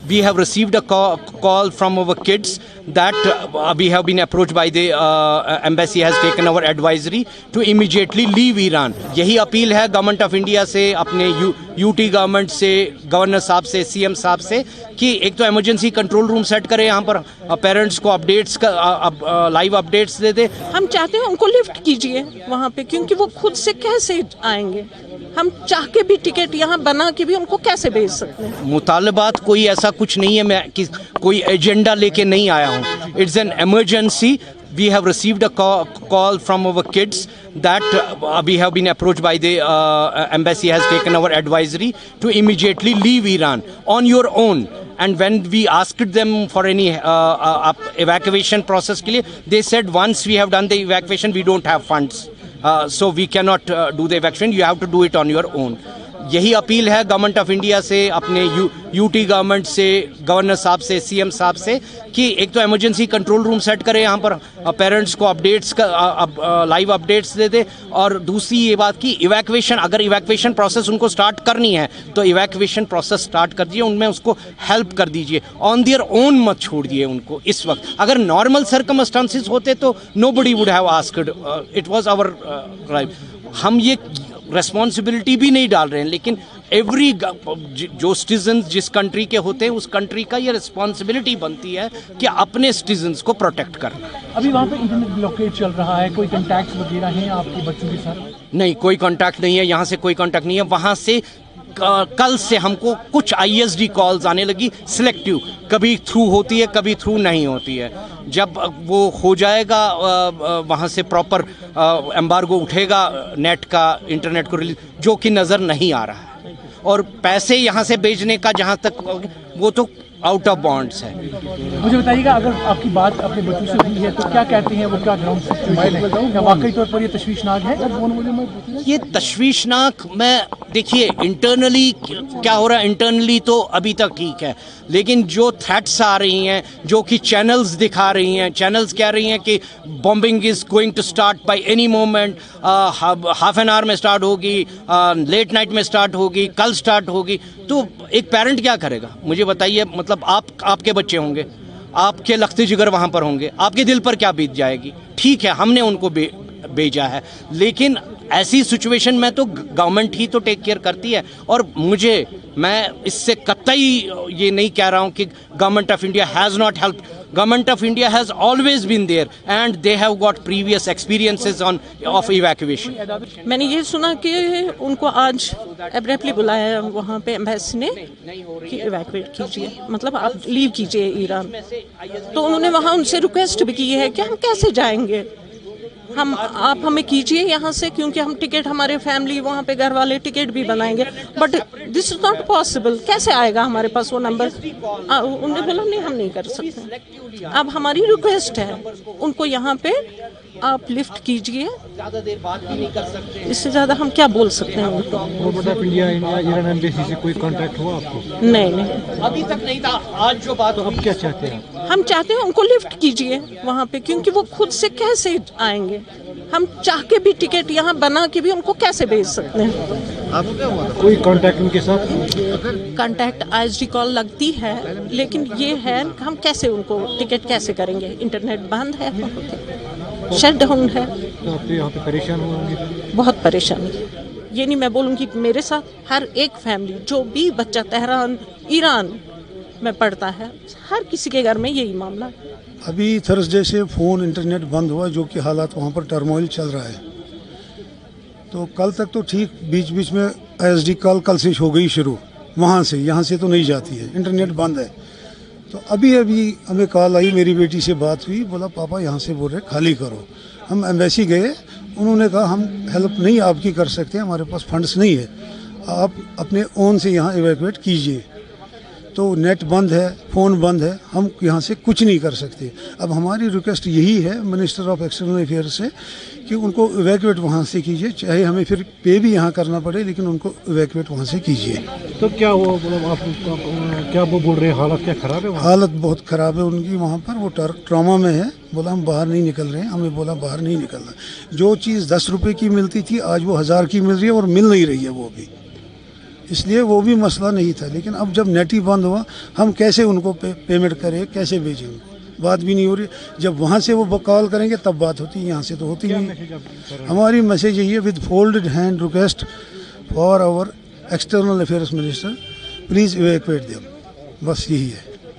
we have received a call from our kids that we have been approached by the embassy has taken our advisory to immediately leave Iran. यही appeal है government of India से, अपने UT government से, governor साहब से, CM साहब से, कि एक तो इमरजेंसी कंट्रोल रूम सेट करें यहाँ पर, पेरेंट्स को अपडेट्स लाइव अपडेट्स दे दे। हम चाहते हैं उनको लिफ्ट कीजिए वहाँ पे, क्योंकि वो खुद से कैसे आएंगे, हम चाह के भी टिकट यहाँ बना के भी उनको कैसे भेज सकते हैं। मुतालबात कोई ऐसा कुछ नहीं है, मैं कोई एजेंडा लेके नहीं आया हूँ। It's an emergency. We have received a call from our kids that we have been approached by the embassy has taken our advisory to immediately leave Iran on your own. And when we asked them for any evacuation process के लिए, they said once we have done the evacuation, we don't have funds, so we cannot do the evacuation. You have to do it on your own. यही appeal है government of India से, अपने UT government से, governor साहब से, CM साहब से, कि एक तो इमरजेंसी कंट्रोल रूम सेट करें यहाँ पर, पेरेंट्स को अपडेट्स लाइव अपडेट्स दे दे, और दूसरी ये बात कि इवैक्यूएशन, अगर इवैक्यूएशन प्रोसेस उनको स्टार्ट करनी है तो इवैक्यूएशन प्रोसेस स्टार्ट कर दीजिए, उनमें उसको हेल्प कर दीजिए, ऑन देयर ओन मत छोड़िए उनको इस वक्त। अगर नॉर्मल सर्कमस्टांसिस होते तो nobody would have asked, it was our right. हम ये रेस्पॉन्सिबिलिटी भी नहीं डाल रहे हैं, लेकिन एवरी जो सिटीजन जिस कंट्री के होते हैं उस कंट्री का ये रिस्पॉन्सिबिलिटी बनती है कि अपने सिटीजन्स को प्रोटेक्ट करना। अभी वहाँ पे इंटरनेट ब्लॉकेज चल रहा है, कोई कॉन्टैक्ट वगैरह हैं आपके बच्चों के साथ? नहीं, कोई कॉन्टैक्ट नहीं है, यहाँ से कोई कॉन्टैक्ट नहीं है। वहाँ से कल से हमको कुछ ISD कॉल्स आने लगी, सिलेक्टिव, कभी थ्रू होती है, कभी थ्रू नहीं होती है। जब वो हो जाएगा, वहाँ से प्रॉपर एम्बार्गो उठेगा नेट का, इंटरनेट को रिलीज, जो कि नज़र नहीं आ रहा है। और पैसे यहाँ से भेजने का जहाँ तक, वो तो आउट ऑफ बॉन्ड्स है। मुझे बताइएगा, अगर आपकी बात अपने बच्चों से हुई है तो क्या कहते हैं वो, क्या ग्राउंड सिचुएशन है, क्या वाकई तौर पर ये तशवीशनाक है? ये तशवीशनाक, मैं देखिए इंटरनली क्या हो रहा है, इंटरनली तो अभी तक ठीक है, लेकिन जो थ्रेट्स आ रही हैं, जो कि चैनल्स दिखा रही हैं, चैनल्स कह रही हैं कि bombing is going to start by any moment, half an hour में स्टार्ट होगी, लेट नाइट में स्टार्ट होगी, कल स्टार्ट होगी, तो एक पेरेंट क्या करेगा मुझे बताइए। मतलब आपके बच्चे होंगे, आपके लख्ते जिगर वहाँ पर होंगे, आपके दिल पर क्या बीत जाएगी। ठीक है, हमने उनको भेजा है, लेकिन ऐसी सिचुएशन में तो गवर्नमेंट ही तो टेक केयर करती है। और मैं इससे कतई ये नहीं कह रहा हूँ कि government of India has not help. Government of India has always been there and they have got previous experiences of evacuation. मैंने ये सुना कि उनको आज एब्रेप्टली बुलाया है वहाँ पे एम्बेसी ने कि इवैक्यूएट कीजिए, मतलब आप लीव कीजिए ईरान। तो उन्होंने वहाँ उनसे रिक्वेस्ट भी की है कि हम कैसे जाएंगे, आप हमें कीजिए यहाँ से, क्योंकि हम टिकट, हमारे फैमिली वहाँ पे घर वाले टिकट भी बनाएंगे, but this is not possible. कैसे आएगा हमारे पास वो नंबर? उन्होंने बोला नहीं, हम नहीं कर सकते। अब हमारी रिक्वेस्ट है उनको यहाँ पे आप लिफ्ट कीजिए, ज़्यादा देर बात भी नहीं कर सकते, इससे ज़्यादा हम क्या बोल सकते हैं उनको। Government of India Iran embassy से कोई कांटेक्ट हुआ आपको? नहीं, अभी तक नहीं था। आज जो बात, तो अब क्या चाहते हैं? हम चाहते हैं उनको लिफ्ट कीजिए वहाँ पे, क्योंकि वो खुद से कैसे आएंगे, हम चाह के भी टिकट यहाँ बना के भी उनको कैसे भेज सकते हैं। कोई कांटेक्ट उनके साथ? कांटेक्ट ISD कॉल लगती है, लेकिन ये है हम कैसे उनको टिकट कैसे करेंगे, इंटरनेट बंद है, शट डाउन है। तो आप यहाँ पे परेशान होंगे? बहुत परेशानी। ये नहीं मैं बोलूँगी कि मेरे साथ, हर एक फैमिली, जो भी बच्चा तेहरान ईरान में पढ़ता है, हर किसी के घर में यही मामला है। अभी थर्सडे से फ़ोन इंटरनेट बंद हुआ, जो कि हालात वहाँ पर टर्मोइल चल रहा है। तो कल तक तो ठीक, बीच बीच में ISD कॉल कल से हो गई शुरू, वहाँ से, यहाँ से तो नहीं जाती है, इंटरनेट बंद है। तो अभी हमें कॉल आई, मेरी बेटी से बात हुई, बोला पापा यहाँ से बोल रहे खाली करो। हम एम्बेसी गए, उन्होंने कहा हम हेल्प नहीं आपकी कर सकते, हमारे पास फंड्स नहीं है, आप अपने ओन से यहाँ इवैक्यूएट कीजिए। तो नेट बंद है, फ़ोन बंद है, हम यहाँ से कुछ नहीं कर सकते। अब हमारी रिक्वेस्ट यही है मिनिस्टर ऑफ एक्सटर्नल अफेयर्स से कि उनको इवैक्यूएट वहाँ से कीजिए, चाहे हमें फिर पे भी यहाँ करना पड़े, लेकिन उनको इवैक्यूएट वहाँ से कीजिए। तो क्या वो आप क्या वो बोल रहे हैं, हालत क्या ख़राब है? हालत बहुत ख़राब है उनकी वहाँ पर, वो ट्रॉमा में है। बोला हम बाहर नहीं निकल रहे हैं, हमें बोला बाहर नहीं निकलना। जो चीज़ 10 रुपये की मिलती थी आज वो 1000 की मिल रही है, और मिल नहीं रही है वो भी। اس لیے وہ بھی مسئلہ نہیں تھا. لیکن اب جب نیٹ ہی بند ہوا, ہم کیسے ان کو پیمنٹ کریں, کیسے بھیجیں ان کو, بات بھی نہیں ہو رہی. جب وہاں سے وہ کال کریں گے تب بات ہوتی ہے, یہاں سے تو ہوتی نہیں. ہماری میسیج یہی ہے, with folded hand request for our external affairs minister, please evacuate them. بس یہی ہے.